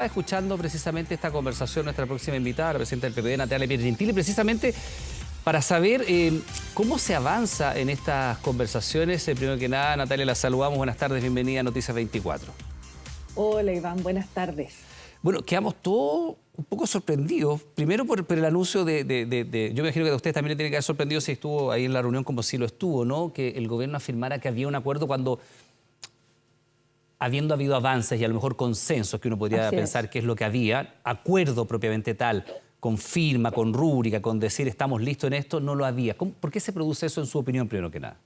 Escuchando precisamente esta conversación, nuestra próxima invitada, la presidenta del PPD, Natalia Piergentili, precisamente para saber cómo se avanza en estas conversaciones. Primero que nada, Natalia, la saludamos. Buenas tardes, bienvenida a Noticias 24. Hola, Iván, buenas tardes. Bueno, quedamos todos un poco sorprendidos, primero por el anuncio yo me imagino que a ustedes también le tiene que haber sorprendido si estuvo ahí en la reunión como si lo estuvo, ¿no? Que el gobierno afirmara que había un acuerdo cuando, habiendo habido avances y a lo mejor consensos, que uno podría pensar que es lo que había, acuerdo propiamente tal, con firma, con rúbrica, con decir estamos listos en esto, no lo había. ¿Por qué se produce eso en su opinión, primero que nada?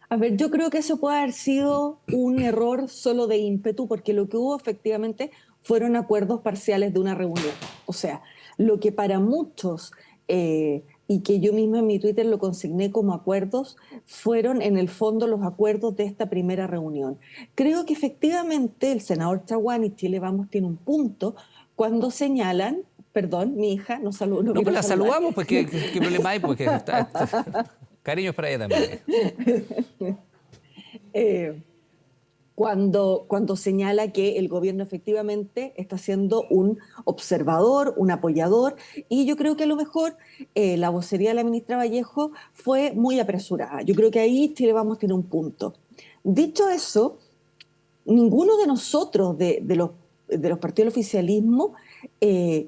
A ver, yo creo que eso puede haber sido un error solo de ímpetu, porque lo que hubo efectivamente fueron acuerdos parciales de una reunión. O sea, lo que para muchos, y que yo misma en mi Twitter lo consigné como acuerdos, fueron en el fondo los acuerdos de esta primera reunión. Creo que efectivamente el senador Chaguán y Chile Vamos tiene un punto cuando señalan, perdón, mi hija, no saludo, no No, pues quiero la saludar. saludamos, pues ¿qué problema hay? Porque cariños para ella también. Cuando señala que el gobierno efectivamente está siendo un observador, un apoyador, y yo creo que a lo mejor la vocería de la ministra Vallejo fue muy apresurada. Yo creo que ahí Chile Vamos tiene un punto. Dicho eso, ninguno de nosotros, de los partidos del oficialismo,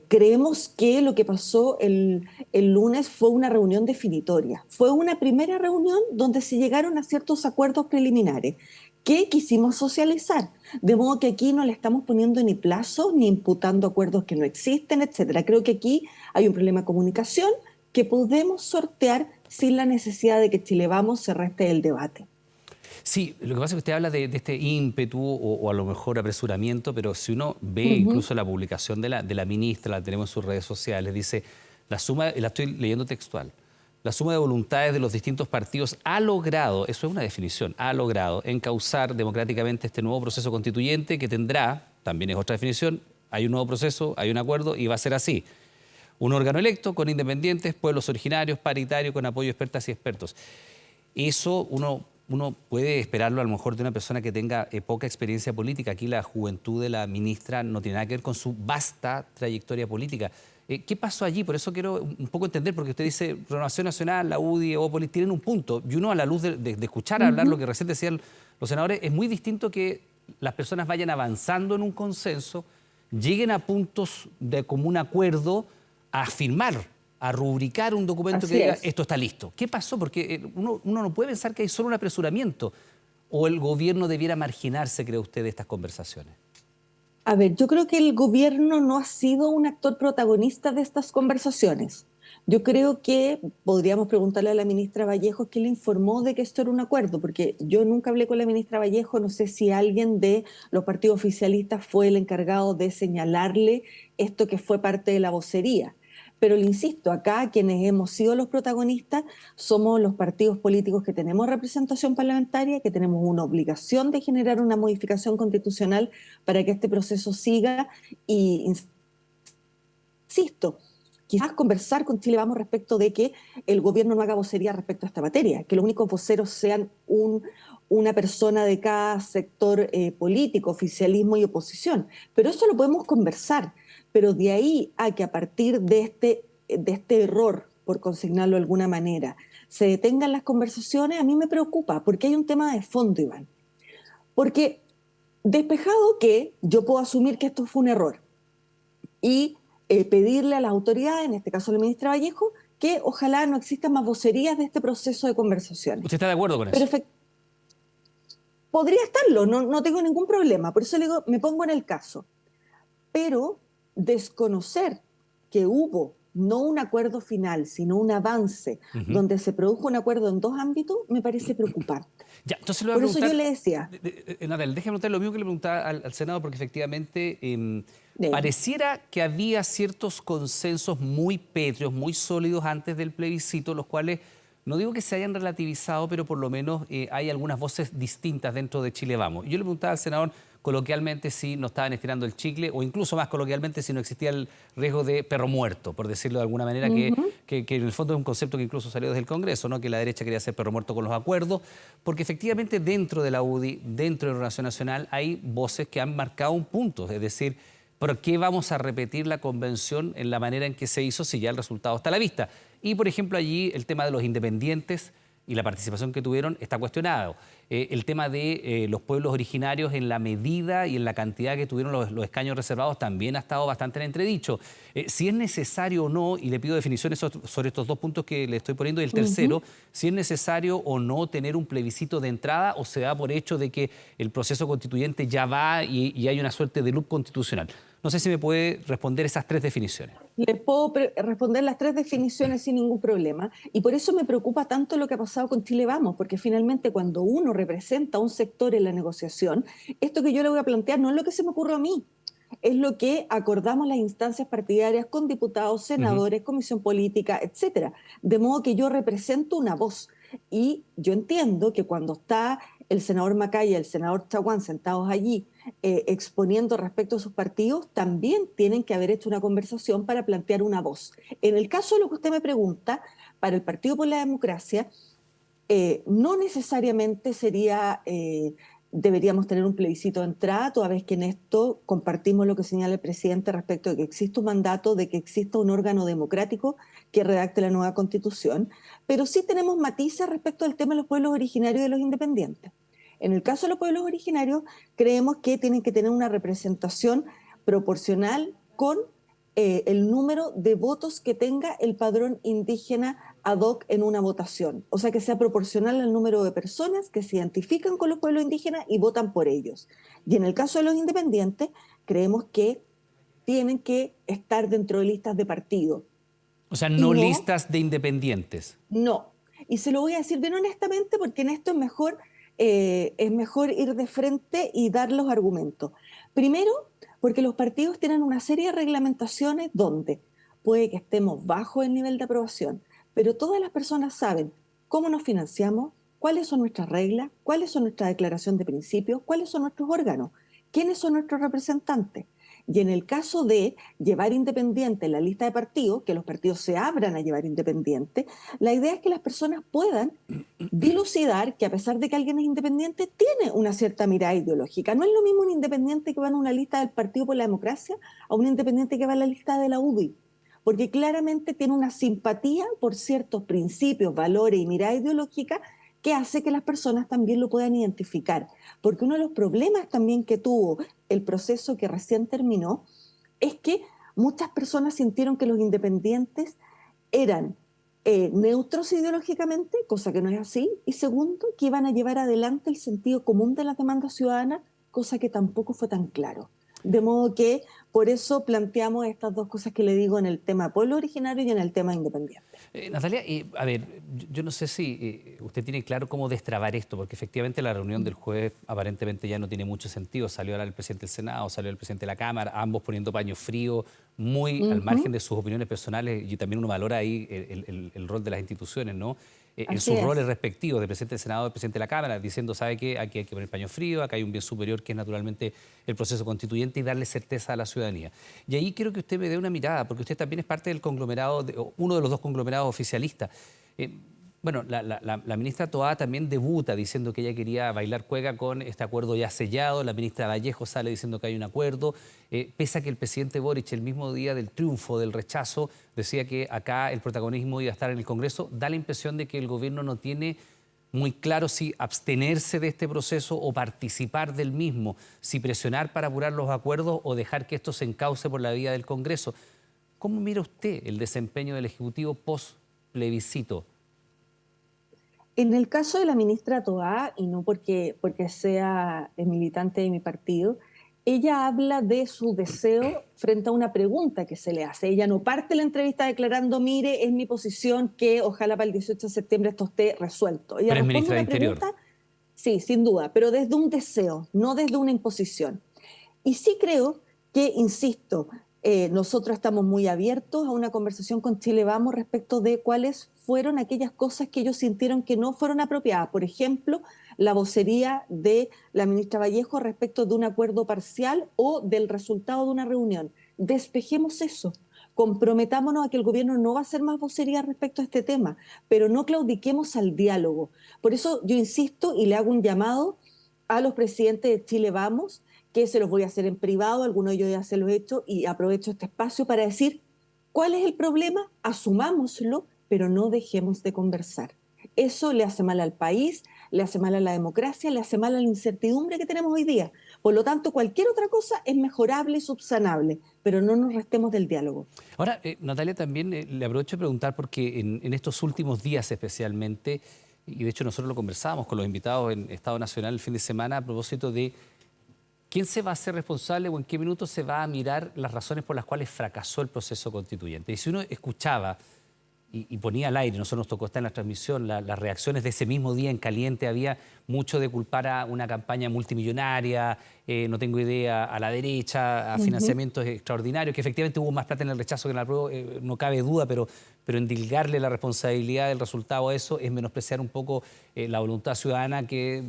creemos que lo que pasó el lunes fue una reunión definitoria. Fue una primera reunión donde se llegaron a ciertos acuerdos preliminares que quisimos socializar. De modo que aquí no le estamos poniendo ni plazos ni imputando acuerdos que no existen, etcétera. Creo que aquí hay un problema de comunicación que podemos sortear sin la necesidad de que Chile Vamos se reste del debate. Sí, lo que pasa es que usted habla de este ímpetu o a lo mejor apresuramiento, pero si uno ve incluso la publicación de la ministra, la tenemos en sus redes sociales, dice, la suma, la estoy leyendo textual, la suma de voluntades de los distintos partidos ha logrado, eso es una definición, ha logrado encauzar democráticamente este nuevo proceso constituyente que tendrá, también es otra definición, hay un nuevo proceso, hay un acuerdo y va a ser así. Un órgano electo con independientes, pueblos originarios, paritario, con apoyo de expertas y expertos. Eso uno puede esperarlo a lo mejor de una persona que tenga poca experiencia política. Aquí la juventud de la ministra no tiene nada que ver con su vasta trayectoria política. ¿Qué pasó allí? Por eso quiero un poco entender, porque usted dice Renovación Nacional, la UDI, Evópolis, tienen un punto. Y uno a la luz de escuchar hablar lo que recién decían los senadores, es muy distinto que las personas vayan avanzando en un consenso, lleguen a puntos de común acuerdo, a firmar, a rubricar un documento que diga esto está listo. ¿Qué pasó? Porque uno no puede pensar que hay solo un apresuramiento o el gobierno debiera marginarse, cree usted, de estas conversaciones. A ver, yo creo que el gobierno no ha sido un actor protagonista de estas conversaciones. Yo creo que podríamos preguntarle a la ministra Vallejo qué le informó de que esto era un acuerdo, porque yo nunca hablé con la ministra Vallejo, no sé si alguien de los partidos oficialistas fue el encargado de señalarle esto que fue parte de la vocería. Pero le insisto, acá quienes hemos sido los protagonistas somos los partidos políticos que tenemos representación parlamentaria, que tenemos una obligación de generar una modificación constitucional para que este proceso siga y, insisto, quizás conversar con Chile Vamos respecto de que el gobierno no haga vocería respecto a esta materia, que los únicos voceros sean una persona de cada sector político, oficialismo y oposición. Pero eso lo podemos conversar. Pero de ahí a que a partir de este error, por consignarlo de alguna manera, se detengan las conversaciones, a mí me preocupa, porque hay un tema de fondo, Iván. Porque despejado que yo puedo asumir que esto fue un error y pedirle a las autoridades, en este caso la ministra Vallejo, que ojalá no existan más vocerías de este proceso de conversaciones. ¿Usted está de acuerdo con eso? Podría estarlo, no tengo ningún problema, por eso le digo, me pongo en el caso. Pero desconocer que hubo no un acuerdo final, sino un avance donde se produjo un acuerdo en dos ámbitos, me parece preocupante. Ya, entonces le voy a Por eso yo le decía... Nadal, déjeme preguntar lo mismo que le preguntaba al Senado, porque efectivamente pareciera que había ciertos consensos muy pétreos, muy sólidos antes del plebiscito, los cuales, no digo que se hayan relativizado, pero por lo menos hay algunas voces distintas dentro de Chile Vamos. Y yo le preguntaba al senador coloquialmente si no estaban estirando el chicle o incluso más coloquialmente si no existía el riesgo de perro muerto, por decirlo de alguna manera, que en el fondo es un concepto que incluso salió desde el Congreso, ¿no? Que la derecha quería hacer perro muerto con los acuerdos, porque efectivamente dentro de la UDI, dentro de la Renovación Nacional, hay voces que han marcado un punto, es decir, ¿por qué vamos a repetir la convención en la manera en que se hizo si ya el resultado está a la vista? Y, por ejemplo, allí el tema de los independientes y la participación que tuvieron está cuestionado. El tema de los pueblos originarios en la medida y en la cantidad que tuvieron los escaños reservados también ha estado bastante en entredicho. Si es necesario o no, y le pido definiciones sobre estos dos puntos que le estoy poniendo, y el tercero, si es necesario o no tener un plebiscito de entrada o se da por hecho de que el proceso constituyente ya va y hay una suerte de loop constitucional. No sé si me puede responder esas tres definiciones. Le puedo responder las tres definiciones sin ningún problema. Y por eso me preocupa tanto lo que ha pasado con Chile Vamos, porque finalmente cuando uno representa a un sector en la negociación, esto que yo le voy a plantear no es lo que se me ocurrió a mí, es lo que acordamos las instancias partidarias con diputados, senadores, comisión política, etcétera. De modo que yo represento una voz. Y yo entiendo que cuando está el senador Macaya y el senador Chaguán sentados allí exponiendo respecto a sus partidos, también tienen que haber hecho una conversación para plantear una voz. En el caso de lo que usted me pregunta, para el Partido por la Democracia, no necesariamente deberíamos tener un plebiscito de entrada, toda vez que en esto compartimos lo que señala el presidente respecto de que existe un mandato, de que exista un órgano democrático que redacte la nueva constitución, pero sí tenemos matices respecto al tema de los pueblos originarios y de los independientes. En el caso de los pueblos originarios, creemos que tienen que tener una representación proporcional con el número de votos que tenga el padrón indígena ad hoc en una votación. O sea, que sea proporcional al número de personas que se identifican con los pueblos indígenas y votan por ellos. Y en el caso de los independientes, creemos que tienen que estar dentro de listas de partido. O sea, Y no no, listas de independientes. no. Y se lo voy a decir bien honestamente porque en esto es mejor ir de frente y dar los argumentos. Primero, porque los partidos tienen una serie de reglamentaciones donde puede que estemos bajo el nivel de aprobación, pero todas las personas saben cómo nos financiamos, cuáles son nuestras reglas, cuáles son nuestra declaración de principios, cuáles son nuestros órganos, quiénes son nuestros representantes. Y en el caso de llevar independiente en la lista de partidos, que los partidos se abran a llevar independiente, la idea es que las personas puedan dilucidar que a pesar de que alguien es independiente, tiene una cierta mirada ideológica. No es lo mismo un independiente que va en una lista del Partido por la Democracia a un independiente que va en la lista de la UDI, porque claramente tiene una simpatía por ciertos principios, valores y mirada ideológica que hace que las personas también lo puedan identificar. Porque uno de los problemas también que tuvo el proceso que recién terminó es que muchas personas sintieron que los independientes eran neutros ideológicamente, cosa que no es así, y segundo, que iban a llevar adelante el sentido común de las demandas ciudadanas, cosa que tampoco fue tan claro. De modo que por eso planteamos estas dos cosas que le digo en el tema pueblo originario y en el tema independiente. Natalia, a ver, yo no sé si usted tiene claro cómo destrabar esto, porque efectivamente la reunión del jueves aparentemente ya no tiene mucho sentido. Salió ahora el presidente del Senado, salió el presidente de la Cámara, ambos poniendo paño frío, muy al margen de sus opiniones personales, y también uno valora ahí el rol de las instituciones, ¿no? En Así sus es. roles respectivos de presidente del Senado y presidente de la Cámara, diciendo, ¿sabe qué? Aquí hay que poner paño frío, acá hay un bien superior que es naturalmente el proceso constituyente y darle certeza a la ciudadanía. Y ahí quiero que usted me dé una mirada, porque usted también es parte del conglomerado, uno de los dos conglomerados oficialistas. Bueno, la ministra Toá también debuta diciendo que ella quería bailar cueca con este acuerdo ya sellado. La ministra Vallejo sale diciendo que hay un acuerdo. Pese a que el presidente Boric, el mismo día del triunfo, del rechazo, decía que acá el protagonismo iba a estar en el Congreso, da la impresión de que el gobierno no tiene muy claro si abstenerse de este proceso o participar del mismo, si presionar para apurar los acuerdos o dejar que esto se encauce por la vía del Congreso. ¿Cómo mira usted el desempeño del Ejecutivo post-plebiscito? En el caso de la ministra Toá, y no porque sea militante de mi partido, ella habla de su deseo frente a una pregunta que se le hace. Ella no parte la entrevista declarando, mire, es mi posición que ojalá para el 18 de septiembre esto esté resuelto. Ella Pero es responde ministra de una Interior. pregunta, sí, sin duda, pero desde un deseo, no desde una imposición. Y sí creo que, insisto, nosotros estamos muy abiertos a una conversación con Chile Vamos respecto de cuáles fueron aquellas cosas que ellos sintieron que no fueron apropiadas. Por ejemplo, la vocería de la ministra Vallejo respecto de un acuerdo parcial o del resultado de una reunión. Despejemos eso. Comprometámonos a que el gobierno no va a hacer más vocería respecto a este tema, pero no claudiquemos al diálogo. Por eso yo insisto y le hago un llamado a los presidentes de Chile Vamos que se los voy a hacer en privado, algunos de ellos ya se los he hecho, y aprovecho este espacio para decir, ¿cuál es el problema? Asumámoslo, pero no dejemos de conversar. Eso le hace mal al país, le hace mal a la democracia, le hace mal a la incertidumbre que tenemos hoy día. Por lo tanto, cualquier otra cosa es mejorable y subsanable, pero no nos restemos del diálogo. Ahora, Natalia, también le aprovecho de preguntar, porque en estos últimos días especialmente, y de hecho nosotros lo conversábamos con los invitados en Estado Nacional el fin de semana a propósito de quién se va a hacer responsable o en qué minuto se va a mirar las razones por las cuales fracasó el proceso constituyente. Y si uno escuchaba y ponía al aire, nosotros nos tocó estar en la transmisión, las reacciones de ese mismo día en caliente, había mucho de culpar a una campaña multimillonaria, no tengo idea, a la derecha, a financiamientos extraordinarios, que efectivamente hubo más plata en el rechazo que en el apruebo, no cabe duda, pero endilgarle la responsabilidad del resultado a eso es menospreciar un poco la voluntad ciudadana, que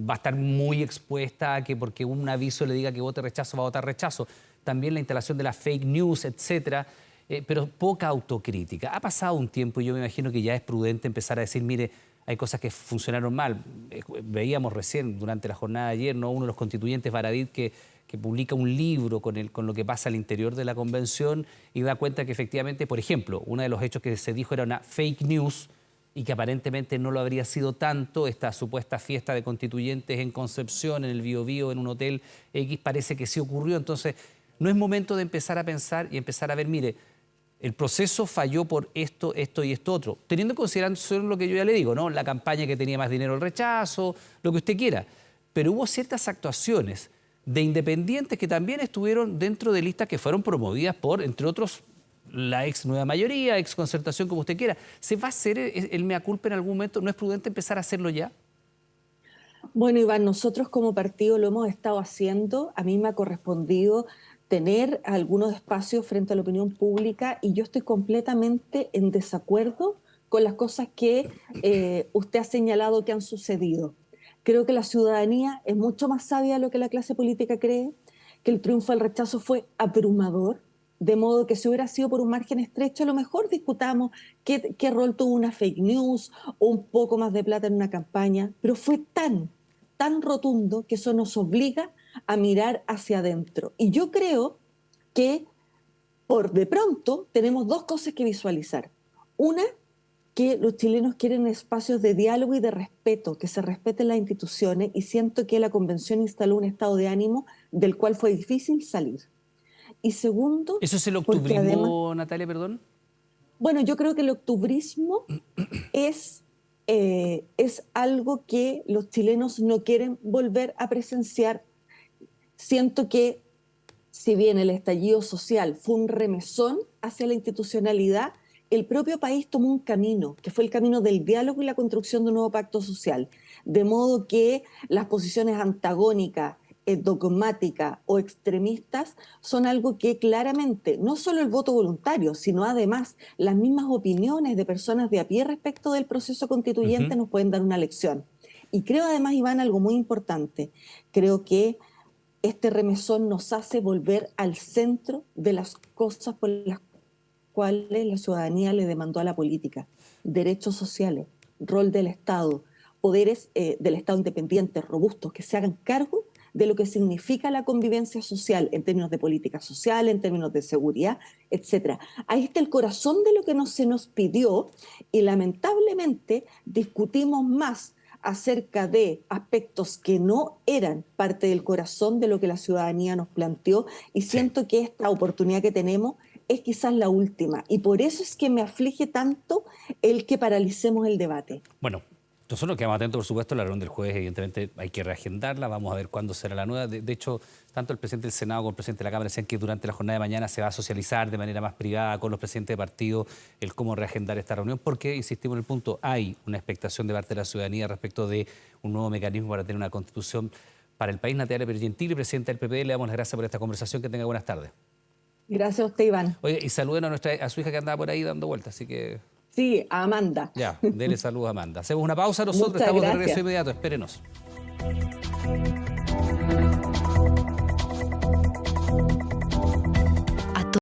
va a estar muy expuesta a que porque un aviso le diga que vote rechazo, va a votar rechazo. También la instalación de las fake news, etcétera. Pero poca autocrítica. Ha pasado un tiempo y yo me imagino que ya es prudente empezar a decir, mire, hay cosas que funcionaron mal. Veíamos recién durante la jornada de ayer, ¿no?, uno de los constituyentes, Baradit, que publica un libro con lo que pasa al interior de la convención y da cuenta que efectivamente, por ejemplo, uno de los hechos que se dijo era una fake news y que aparentemente no lo habría sido tanto, esta supuesta fiesta de constituyentes en Concepción, en el Biobío, en un hotel X, parece que sí ocurrió. Entonces, no es momento de empezar a pensar y empezar a ver, mire, el proceso falló por esto, esto y esto otro, teniendo en consideración lo que yo ya le digo, ¿no?, la campaña que tenía más dinero, el rechazo, lo que usted quiera. Pero hubo ciertas actuaciones de independientes que también estuvieron dentro de listas que fueron promovidas por, entre otros, la ex Nueva Mayoría, ex Concertación, como usted quiera. ¿Se va a hacer el mea culpa en algún momento? ¿No es prudente empezar a hacerlo ya? Bueno, Iván, nosotros como partido lo hemos estado haciendo. A mí me ha correspondido tener algunos espacios frente a la opinión pública y yo estoy completamente en desacuerdo con las cosas que usted ha señalado que han sucedido. Creo que la ciudadanía es mucho más sabia de lo que la clase política cree, que el triunfo del rechazo fue abrumador, de modo que si hubiera sido por un margen estrecho, a lo mejor discutamos qué rol tuvo una fake news o un poco más de plata en una campaña, pero fue tan rotundo que eso nos obliga a mirar hacia adentro. Y yo creo que por de pronto tenemos dos cosas que visualizar. Una, que los chilenos quieren espacios de diálogo y de respeto, que se respeten las instituciones, y siento que la convención instaló un estado de ánimo del cual fue difícil salir. Y segundo, ¿Eso es el porque además, octubrismo, Natalia, perdón? bueno, yo creo que el octubrismo es algo que los chilenos no quieren volver a presenciar. Siento que si bien el estallido social fue un remesón hacia la institucionalidad, el propio país tomó un camino, que fue el camino del diálogo y la construcción de un nuevo pacto social. De modo que las posiciones antagónicas, dogmáticas o extremistas son algo que claramente, no solo el voto voluntario, sino además las mismas opiniones de personas de a pie respecto del proceso constituyente nos pueden dar una lección. Y creo además, Iván, algo muy importante. Creo que este remesón nos hace volver al centro de las cosas por las cuales la ciudadanía le demandó a la política: derechos sociales, rol del Estado, poderes del Estado independientes, robustos, que se hagan cargo de lo que significa la convivencia social en términos de política social, en términos de seguridad, etcétera. Ahí está el corazón de lo que se nos pidió y lamentablemente discutimos más acerca de aspectos que no eran parte del corazón de lo que la ciudadanía nos planteó, y siento que esta oportunidad que tenemos es quizás la última, y por eso es que me aflige tanto el que paralicemos el debate. Bueno, nosotros quedamos atentos, por supuesto, a la reunión del jueves. Evidentemente hay que reagendarla, vamos a ver cuándo será la nueva. De hecho, tanto el presidente del Senado como el presidente de la Cámara decían que durante la jornada de mañana se va a socializar de manera más privada con los presidentes de partido el cómo reagendar esta reunión, porque, insistimos en el punto, hay una expectación de parte de la ciudadanía respecto de un nuevo mecanismo para tener una constitución para el país. Natalia Pergentili, presidenta del PPD, le damos las gracias por esta conversación. Que tenga buenas tardes. Gracias a usted, Iván. Oye, y saluden a su hija que andaba por ahí dando vueltas, así que... Sí, a Amanda. Ya, dele saludos a Amanda. Hacemos una pausa nosotros, Muchas estamos de gracias. regreso inmediato, espérenos.